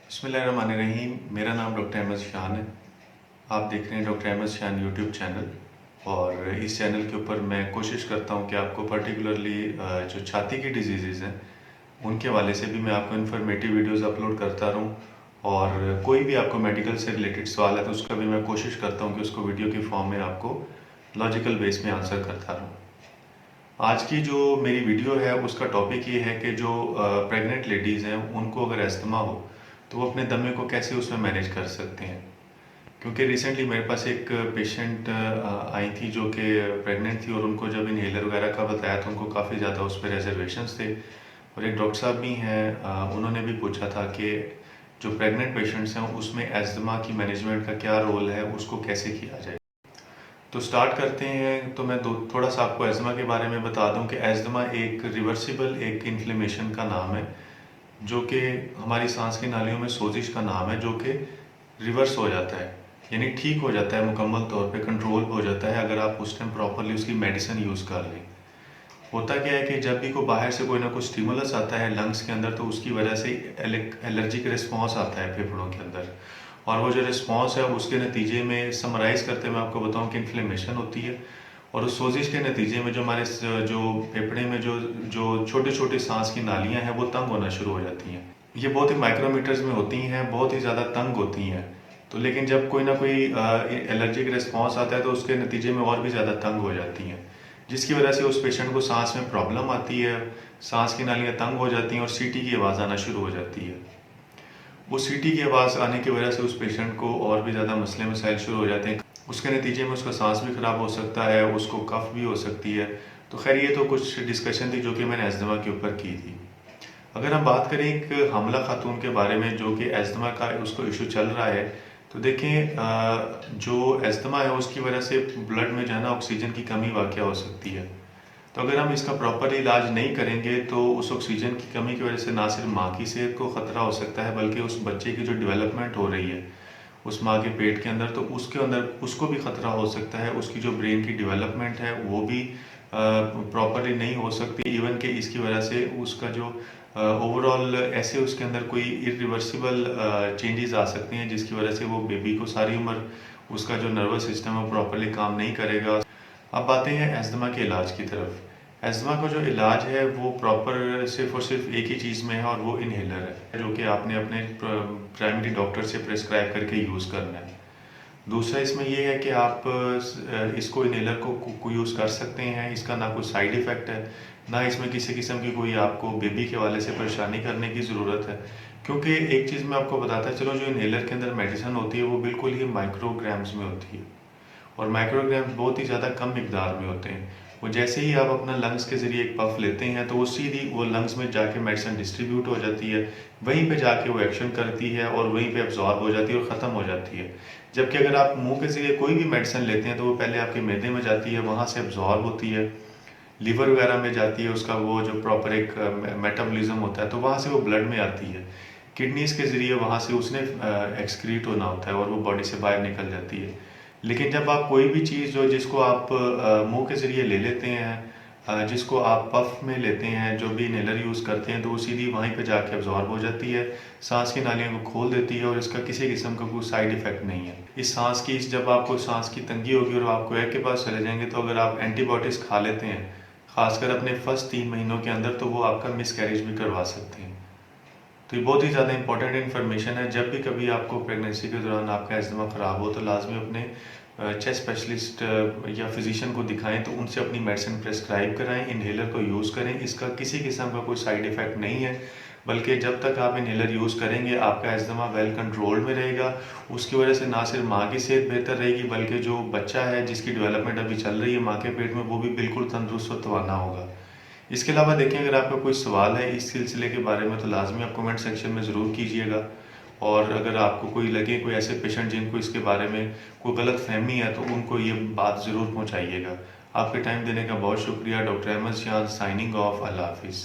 बिस्मिल्लाहिर्रहमानिर्रहीम। मेरा नाम डॉक्टर अहमद शान है। आप देख रहे हैं डॉक्टर अहमद शान यूट्यूब चैनल। और इस चैनल के ऊपर मैं कोशिश करता हूं कि आपको पर्टिकुलरली जो छाती की डिजीज़ हैं उनके हवाले से भी मैं आपको इन्फॉर्मेटिव वीडियोस अपलोड करता रहूं। और कोई भी आपको मेडिकल से रिलेटेड सवाल है तो उसका भी मैं कोशिश करता हूं कि उसको वीडियो की फॉर्म में आपको लॉजिकल बेस में आंसर करता रहूँ। आज की जो मेरी वीडियो है उसका टॉपिक ये है कि जो प्रेग्नेंट लेडीज़ हैं उनको अगर अस्थमा हो तो वो अपने दमे को कैसे उसमें मैनेज कर सकते हैं। क्योंकि रिसेंटली मेरे पास एक पेशेंट आई थी जो कि प्रेग्नेंट थी और उनको जब इनहेलर वगैरह का बताया तो उनको काफ़ी ज़्यादा उस पर रिजर्वेशंस थे। और एक डॉक्टर साहब भी हैं, उन्होंने भी पूछा था कि जो प्रेग्नेंट पेशेंट्स हैं उसमें अस्थमा की मैनेजमेंट का क्या रोल है, उसको कैसे किया जाए। तो स्टार्ट करते हैं। तो मैं थोड़ा सा आपको अस्थमा के बारे में बता दूं कि अस्थमा एक रिवर्सिबल एक इन्फ्लेमेशन का नाम है, जो कि हमारी सांस की नालियों में सोजिश का नाम है, जो कि रिवर्स हो जाता है, यानी ठीक हो जाता है, मुकम्मल तौर पे कंट्रोल हो जाता है अगर आप उस टाइम प्रॉपरली उसकी मेडिसिन यूज़ कर लें। होता क्या है कि जब भी कोई बाहर से कोई ना कोई स्टिमुलस आता है लंग्स के अंदर तो उसकी वजह से एलर्जिक रिस्पॉन्स आता है फेफड़ों के अंदर। और वो जो रिस्पॉन्स है उसके नतीजे में समराइज़ करते मैं आपको बताऊं कि इन्फ्लेमेशन होती है। और उस सोजिश के नतीजे में जो हमारे जो फेफड़े में जो जो छोटे छोटे सांस की नालियां हैं वो तंग होना शुरू हो जाती हैं। ये बहुत ही माइक्रोमीटर्स में होती हैं, बहुत ही ज़्यादा तंग होती हैं। तो लेकिन जब कोई ना कोई एलर्जिक रिस्पॉन्स आता है तो उसके नतीजे में और भी ज़्यादा तंग हो जाती हैं, जिसकी वजह से उस पेशेंट को सांस में प्रॉब्लम आती है, सांस की नालियाँ तंग हो जाती हैं और सीटी की आवाज़ आना शुरू हो जाती है। वो सीटी की आवाज़ आने की वजह से उस पेशेंट को और भी ज़्यादा मसले मसाइल शुरू हो जाते हैं। उसके नतीजे में उसका सांस भी ख़राब हो सकता है, उसको कफ भी हो सकती है। तो खैर ये तो कुछ डिस्कशन थी जो कि मैंने अस्थमा के ऊपर की थी। अगर हम बात करें एक हामला खातून के बारे में जो कि अस्थमा का उसको इशू चल रहा है, तो देखें जो अस्थमा है उसकी वजह से ब्लड में जो है ना ऑक्सीजन की कमी वाक़या हो सकती है। तो अगर हम इसका प्रॉपर इलाज नहीं करेंगे तो उस ऑक्सीजन की कमी की वजह से ना सिर्फ माँ की सेहत को ख़तरा हो सकता है बल्कि उस बच्चे की जो डेवलपमेंट हो रही है उस माँ के पेट के अंदर, तो उसके अंदर उसको भी ख़तरा हो सकता है। उसकी जो ब्रेन की डेवलपमेंट है वो भी प्रॉपरली नहीं हो सकती। इवन कि इसकी वजह से उसका जो ओवरऑल ऐसे उसके अंदर कोई इरिवर्सिबल चेंजेस आ सकती हैं जिसकी वजह से वो बेबी को सारी उम्र उसका जो नर्वस सिस्टम है प्रॉपरली काम नहीं करेगा। अब आते हैं अस्थमा के इलाज की तरफ। अस्थमा का जो इलाज है वो प्रॉपर सिर्फ और सिर्फ एक ही चीज़ में है और वो इनहेलर है, जो कि आपने अपने प्राइमरी डॉक्टर से प्रेस्क्राइब करके यूज़ करना है। दूसरा इसमें ये है कि आप इसको इनहेलर को यूज़ कर सकते हैं। इसका ना कोई साइड इफ़ेक्ट है, ना इसमें किसी किस्म की कोई आपको बेबी के हवाले से परेशानी करने की ज़रूरत है। क्योंकि एक चीज़ मैं आपको बताता चलो, जो इनहेलर के अंदर मेडिसिन होती है वो बिल्कुल ही माइक्रोग्राम्स में होती है और माइक्रोग्राम्स बहुत ही ज़्यादा कम मिकदार में होते हैं। वो जैसे ही आप अपना लंग्स के ज़रिए एक पफ लेते हैं तो वो सीधी वो लंग्स में जाके मेडिसिन डिस्ट्रीब्यूट हो जाती है, वहीं पे जाके वो एक्शन करती है और वहीं पे एब्जॉर्ब हो जाती है और ख़त्म हो जाती है। जबकि अगर आप मुंह के ज़रिए कोई भी मेडिसिन लेते हैं तो वो पहले आपके मैदे में जाती है, वहाँ से एब्जॉर्ब होती है, लीवर वगैरह में जाती है, उसका वो जो प्रॉपर एक मेटाबॉलिज्म होता है तो वहाँ से वो ब्लड में आती है, किडनीज के ज़रिए वहाँ से उसने एक्सक्रीट होना होता है और वो बॉडी से बाहर निकल जाती है। लेकिन जब आप कोई भी चीज़ जो जिसको आप मुंह के ज़रिए ले लेते हैं, जिसको आप पफ में लेते हैं, जो भी इनहेलर यूज़ करते हैं, तो वो सीधी वहीं पे जाके अब्जॉर्ब हो जाती है, सांस की नालियों को खोल देती है और इसका किसी किस्म का कोई साइड इफ़ेक्ट नहीं है। इस सांस की जब आपको सांस की तंगी होगी और आप कोया के पास चले जाएंगे तो अगर आप एंटीबायोटिक्स खा लेते हैं खासकर अपने फर्स्ट 3 महीनों के अंदर, तो वो आपका मिसकैरेज भी करवा सकते हैं। तो ये बहुत ही ज़्यादा इंपॉर्टेंट इन्फॉर्मेशन है। जब भी कभी आपको प्रेगनेंसी के दौरान आपका अस्थमा ख़राब हो तो लाजमी अपने चेस्ट स्पेशलिस्ट या फिजिशियन को दिखाएं, तो उनसे अपनी मेडिसिन प्रेस्क्राइब कराएं, इनहेलर को यूज़ करें। इसका किसी किस्म का कोई साइड इफ़ेक्ट नहीं है, बल्कि जब तक आप इनहेलर यूज़ करेंगे आपका अस्थमा वेल कंट्रोल में रहेगा। उसकी वजह से ना सिर्फ माँ की सेहत बेहतर रहेगी बल्कि जो बच्चा है जिसकी डेवलपमेंट अभी चल रही है माँ के पेट में वो भी बिल्कुल तंदुरुस्त और तवाना होगा। इसके अलावा देखें, अगर आपका कोई सवाल है इस सिलसिले के बारे में तो लाजमी आप कमेंट सेक्शन में ज़रूर कीजिएगा। और अगर आपको कोई लगे कोई ऐसे पेशेंट जिनको इसके बारे में कोई गलत फहमी है तो उनको ये बात ज़रूर पहुँचाइएगा। आपके टाइम देने का बहुत शुक्रिया। डॉक्टर अहमद शान साइनिंग ऑफ। अल्लाह हाफिज़।